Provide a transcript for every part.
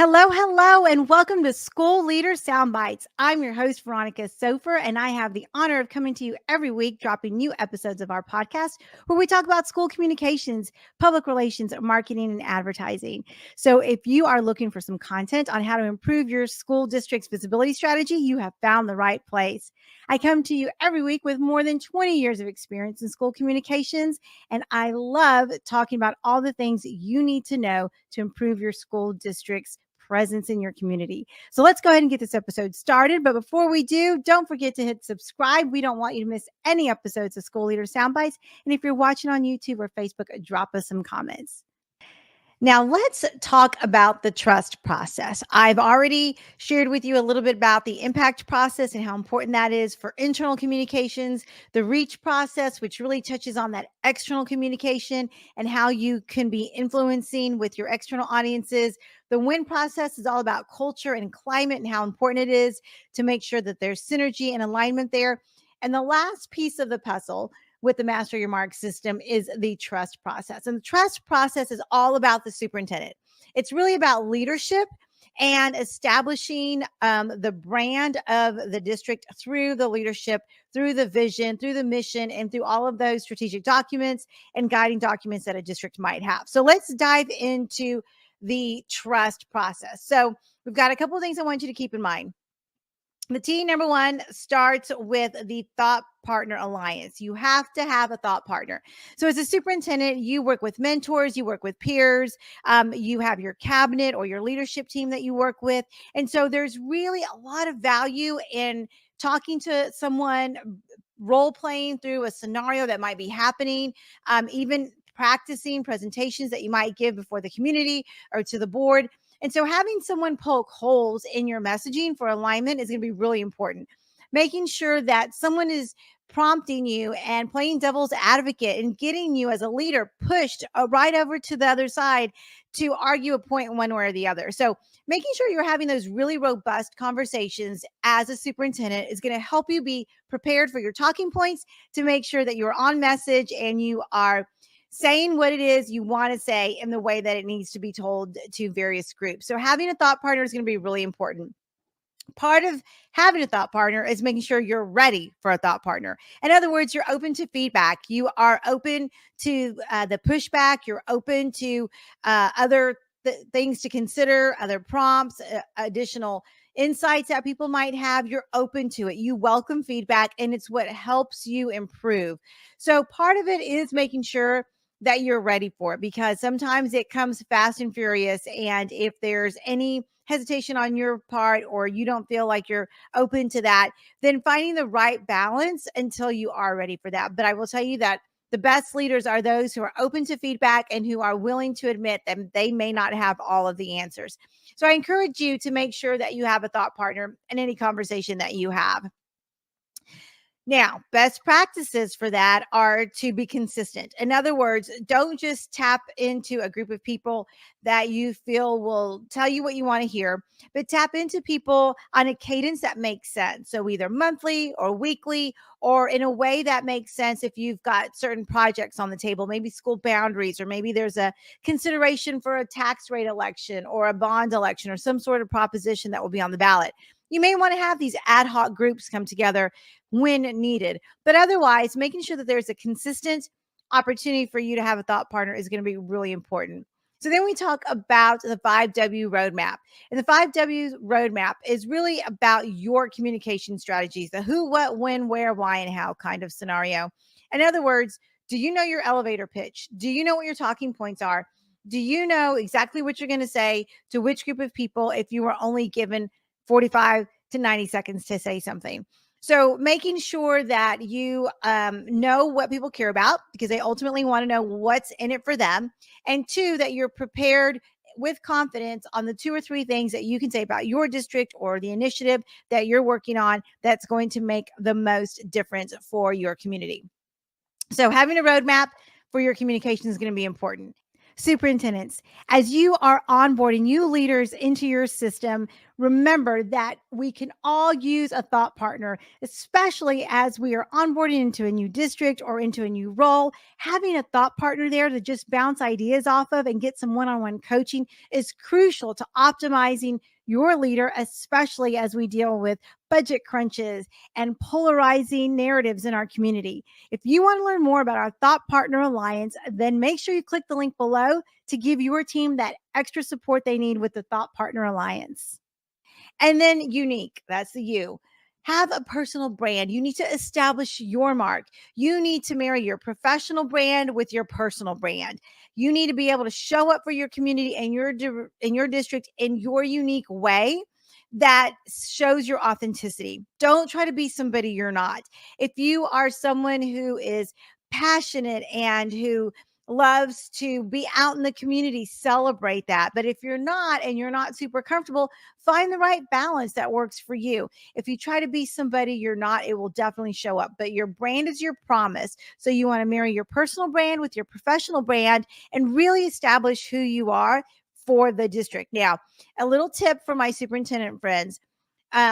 Hello, and welcome to School Leader Soundbites. I'm your host, Veronica Sofer, and I have the honor of coming to you every week, dropping new episodes of our podcast where we talk about school communications, public relations, marketing, and advertising. So, if you are looking for some content on how to improve your school district's visibility strategy, you have found the right place. I come to you every week with more than 20 years of experience in school communications, and I love talking about all the things you need to know to improve your school district's presence in your community. So let's go ahead and get this episode started. But before we do, don't forget to hit subscribe. We don't want you to miss any episodes of School Leader Soundbites. And if you're watching on YouTube or Facebook, drop us some comments. Now, let's talk about the trust process. I've already shared with you a little bit about the impact process and how important that is for internal communications, the reach process, which really touches on that external communication and how you can be influencing with your external audiences. The win process is all about culture and climate and how important it is to make sure that there's synergy and alignment there. And the last piece of the puzzle with the Master Your Mark system is the trust process. And the trust process is all about the superintendent. It's really about leadership and establishing the brand of the district through the leadership, through the vision, through the mission, and through all of those strategic documents and guiding documents that a district might have. So let's dive into the trust process. So we've got a couple of things I want you to keep in mind. The T, number one, starts with the thought partner alliance. You have to have a thought partner. So as a superintendent, you work with mentors, you work with peers, you have your cabinet or your leadership team that you work with. And so there's really a lot of value in talking to someone, role playing through a scenario that might be happening, even practicing presentations that you might give before the community or to the board. And so having someone poke holes in your messaging for alignment is going to be really important. Making sure that someone is prompting you and playing devil's advocate and getting you as a leader pushed right over to the other side to argue a point one way or the other. So making sure you're having those really robust conversations as a superintendent is going to help you be prepared for your talking points to make sure that you're on message and you are saying what it is you want to say in the way that it needs to be told to various groups. So having a thought partner is going to be really important. Part of having a thought partner is making sure you're ready for a thought partner. In other words, you're open to feedback. You are open to the pushback. You're open to other things to consider, other prompts, additional insights that people might have. You're open to it. You welcome feedback, and it's what helps you improve. So part of it is making sure that you're ready for it, because sometimes it comes fast and furious. And if there's any hesitation on your part, or you don't feel like you're open to that, then finding the right balance until you are ready for that. But I will tell you that the best leaders are those who are open to feedback and who are willing to admit that they may not have all of the answers. So I encourage you to make sure that you have a thought partner in any conversation that you have. Now, best practices for that are to be consistent. In other words, don't just tap into a group of people that you feel will tell you what you want to hear, but tap into people on a cadence that makes sense. So either monthly or weekly, or in a way that makes sense if you've got certain projects on the table, maybe school boundaries, or maybe there's a consideration for a tax rate election or a bond election or some sort of proposition that will be on the ballot. You may want to have these ad hoc groups come together when needed. But otherwise, making sure that there's a consistent opportunity for you to have a thought partner is going to be really important. So then we talk about the 5W roadmap. And the 5W roadmap is really about your communication strategies, the who, what, when, where, why, and how kind of scenario. In other words, do you know your elevator pitch? Do you know what your talking points are? Do you know exactly what you're going to say to which group of people if you were only given 45 to 90 seconds to say something? So making sure that you know what people care about, because they ultimately want to know what's in it for them. And two, that you're prepared with confidence on the 2 or 3 things that you can say about your district or the initiative that you're working on that's going to make the most difference for your community. So having a roadmap for your communication is going to be important. Superintendents, as you are onboarding new leaders into your system, remember that we can all use a thought partner, especially as we are onboarding into a new district or into a new role. Having a thought partner there to just bounce ideas off of and get some one on one coaching is crucial to optimizing your leader, especially as we deal with budget crunches and polarizing narratives in our community. If you want to learn more about our Thought Partner Alliance, then make sure you click the link below to give your team that extra support they need with the Thought Partner Alliance. And then unique, that's the you. Have a personal brand. You need to establish your mark. You need to marry your professional brand with your personal brand. You need to be able to show up for your community and your district in your unique way that shows your authenticity. Don't try to be somebody you're not. If you are someone who is passionate and who loves to be out in the community, celebrate that. But if you're not and you're not super comfortable, find the right balance that works for you. If you try to be somebody you're not, it will definitely show up. But your brand is your promise. So you want to marry your personal brand with your professional brand and really establish who you are for the district. Now, a little tip for my superintendent friends.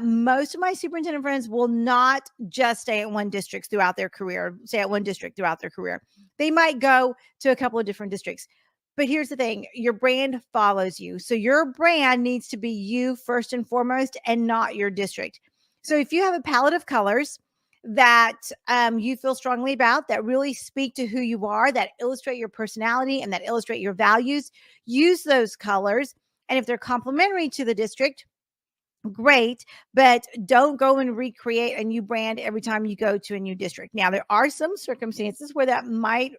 Most of my superintendent friends will not just stay at one district throughout their career, stay at one district throughout their career. They might go to a couple of different districts. But here's the thing, your brand follows you. So your brand needs to be you first and foremost and not your district. So if you have a palette of colors that you feel strongly about, that really speak to who you are, that illustrate your personality and that illustrate your values, use those colors. And if they're complementary to the district, great, but don't go and recreate a new brand every time you go to a new district. Now, there are some circumstances where that might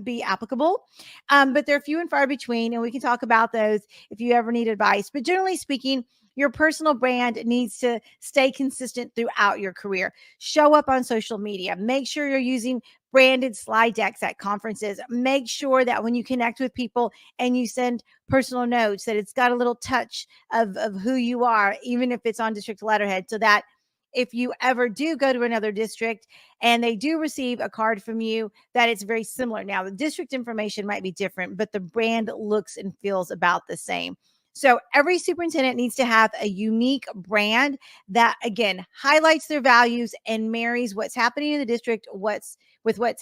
be applicable, but they're few and far between, and we can talk about those if you ever need advice. But generally speaking, your personal brand needs to stay consistent throughout your career. Show up on social media. Make sure you're using branded slide decks at conferences. Make sure that when you connect with people and you send personal notes, that it's got a little touch of who you are, even if it's on district letterhead, so that if you ever do go to another district and they do receive a card from you, that it's very similar. Now, the district information might be different, but the brand looks and feels about the same. So every superintendent needs to have a unique brand that, again, highlights their values and marries what's happening in the district what's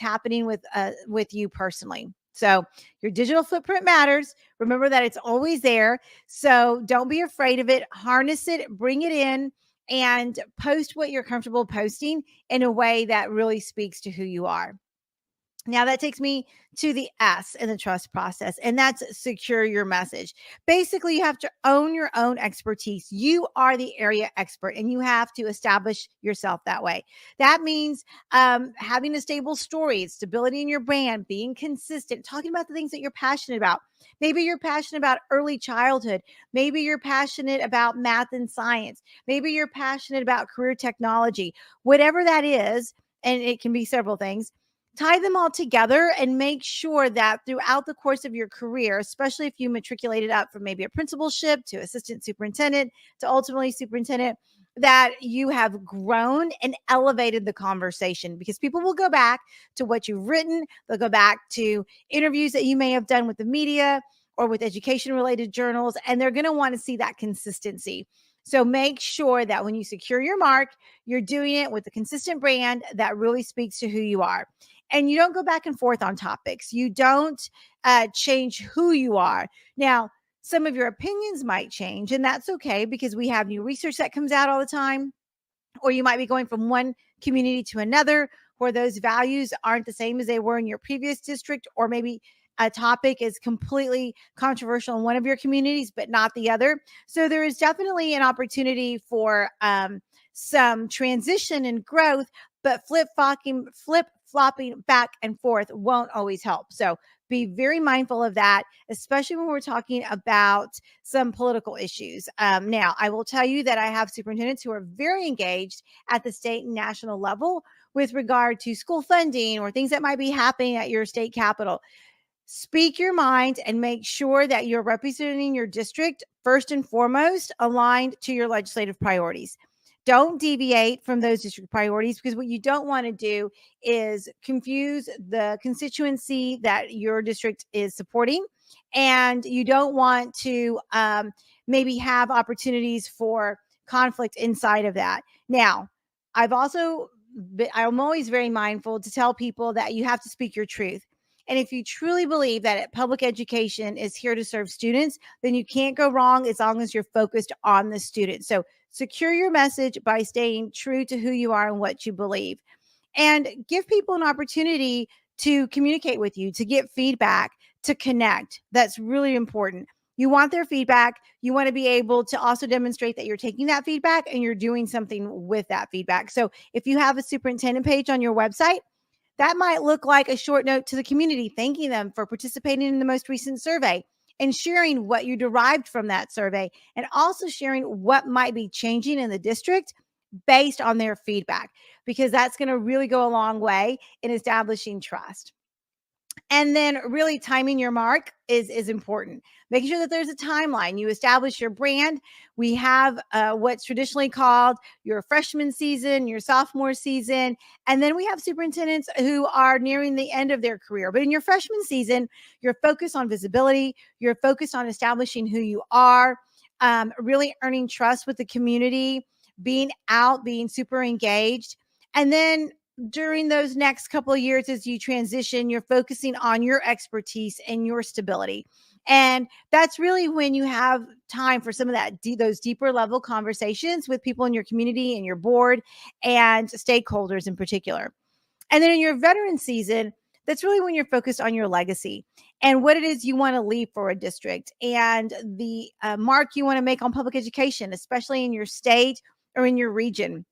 happening with you personally. So your digital footprint matters. Remember that it's always there. So don't be afraid of it. Harness it, bring it in, and post what you're comfortable posting in a way that really speaks to who you are. Now that takes me to the S in the trust process, and that's secure your message. Basically, you have to own your own expertise. You are the area expert, and you have to establish yourself that way. That means having a stable story, stability in your brand, being consistent, talking about the things that you're passionate about. Maybe you're passionate about early childhood. Maybe you're passionate about math and science. Maybe you're passionate about career technology. Whatever that is, and it can be several things, tie them all together and make sure that throughout the course of your career, especially if you matriculated up from maybe a principalship to assistant superintendent to ultimately superintendent, that you have grown and elevated the conversation, because people will go back to what you've written. They'll go back to interviews that you may have done with the media or with education related journals, and they're going to want to see that consistency. So make sure that when you secure your mark, you're doing it with a consistent brand that really speaks to who you are. And you don't go back and forth on topics. You don't change who you are. Now, some of your opinions might change, and that's okay, because we have new research that comes out all the time. Or you might be going from one community to another where those values aren't the same as they were in your previous district, or maybe a topic is completely controversial in one of your communities, but not the other. So there is definitely an opportunity for some transition and growth, but flip-flopping back and forth won't always help. So be very mindful of that, especially when we're talking about some political issues. Now, I will tell you that I have superintendents who are very engaged at the state and national level with regard to school funding or things that might be happening at your state capital. Speak your mind and make sure that you're representing your district first and foremost aligned to your legislative priorities. Don't deviate from those district priorities, because what you don't want to do is confuse the constituency that your district is supporting and you don't want to maybe have opportunities for conflict inside of that. Now, I'm always very mindful to tell people that you have to speak your truth. And if you truly believe that public education is here to serve students, then you can't go wrong as long as you're focused on the student. So secure your message by staying true to who you are and what you believe, and give people an opportunity to communicate with you, to get feedback, to connect. That's really important. You want their feedback. You want to be able to also demonstrate that you're taking that feedback and you're doing something with that feedback. So if you have a superintendent page on your website, that might look like a short note to the community, thanking them for participating in the most recent survey and sharing what you derived from that survey, and also sharing what might be changing in the district based on their feedback, because that's going to really go a long way in establishing trust. And then really timing your mark is important. Making sure that there's a timeline. You establish your brand. We have what's traditionally called your freshman season, your sophomore season, and then we have superintendents who are nearing the end of their career. But in your freshman season, you're focused on visibility. You're focused on establishing who you are, really earning trust with the community, being out, being super engaged. And then during those next couple of years, as you transition, you're focusing on your expertise and your stability. And that's really when you have time for some of those deeper level conversations with people in your community and your board and stakeholders in particular. And then in your veteran season, that's really when you're focused on your legacy and what it is you want to leave for a district, and the mark you want to make on public education, especially in your state or in your region.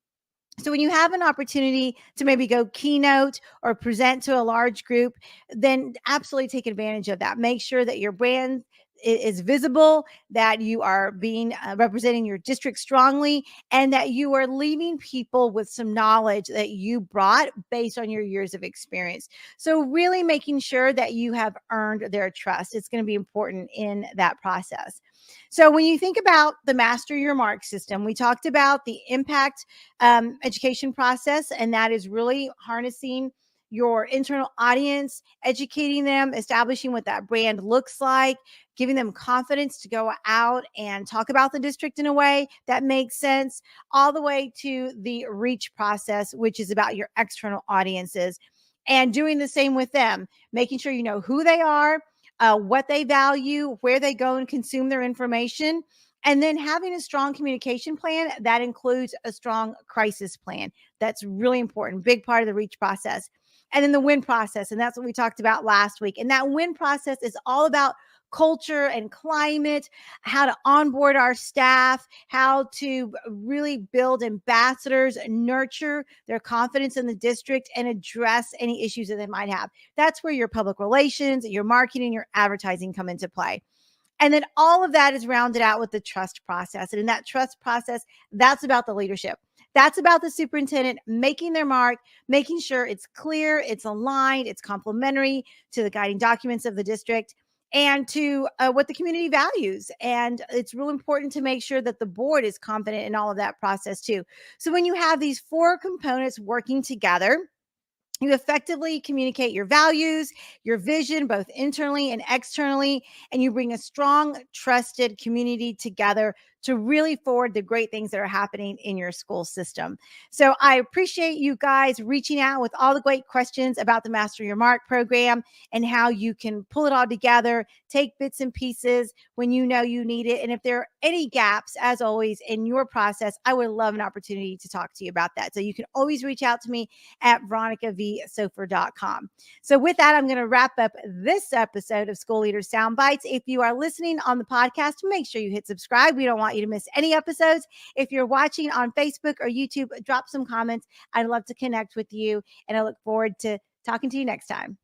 So when you have an opportunity to maybe go keynote or present to a large group, then absolutely take advantage of that. Make sure that your brand is visible, that you are being representing your district strongly, and that you are leaving people with some knowledge that you brought based on your years of experience. So really making sure that you have earned their trust. It's going to be important in that process. So when you think about the Master Your Mark system, we talked about the impact education process, and that is really harnessing your internal audience, educating them, establishing what that brand looks like, giving them confidence to go out and talk about the district in a way that makes sense, all the way to the reach process, which is about your external audiences, and doing the same with them, making sure you know who they are, what they value, where they go and consume their information, and then having a strong communication plan that includes a strong crisis plan. That's really important, big part of the reach process. And then the win process, and that's what we talked about last week. And that win process is all about culture and climate, how to onboard our staff, how to really build ambassadors, nurture their confidence in the district, and address any issues that they might have. That's where your public relations, your marketing, your advertising come into play. And then all of that is rounded out with the trust process. And in that trust process, that's about the leadership. That's about the superintendent making their mark, making sure it's clear, it's aligned, it's complementary to the guiding documents of the district and to what the community values. And it's real important to make sure that the board is confident in all of that process too. So when you have these four components working together, you effectively communicate your values, your vision, both internally and externally, and you bring a strong, trusted community together to really forward the great things that are happening in your school system. So I appreciate you guys reaching out with all the great questions about the Master Your Mark program and how you can pull it all together, take bits and pieces when you know you need it. And if there are any gaps, as always, in your process, I would love an opportunity to talk to you about that. So you can always reach out to me at veronicavsofer.com. So with that, I'm going to wrap up this episode of School Leader Soundbites. If you are listening on the podcast, make sure you hit subscribe. We don't want you to miss any episodes. If you're watching on Facebook or YouTube, drop some comments. I'd love to connect with you, and I look forward to talking to you next time.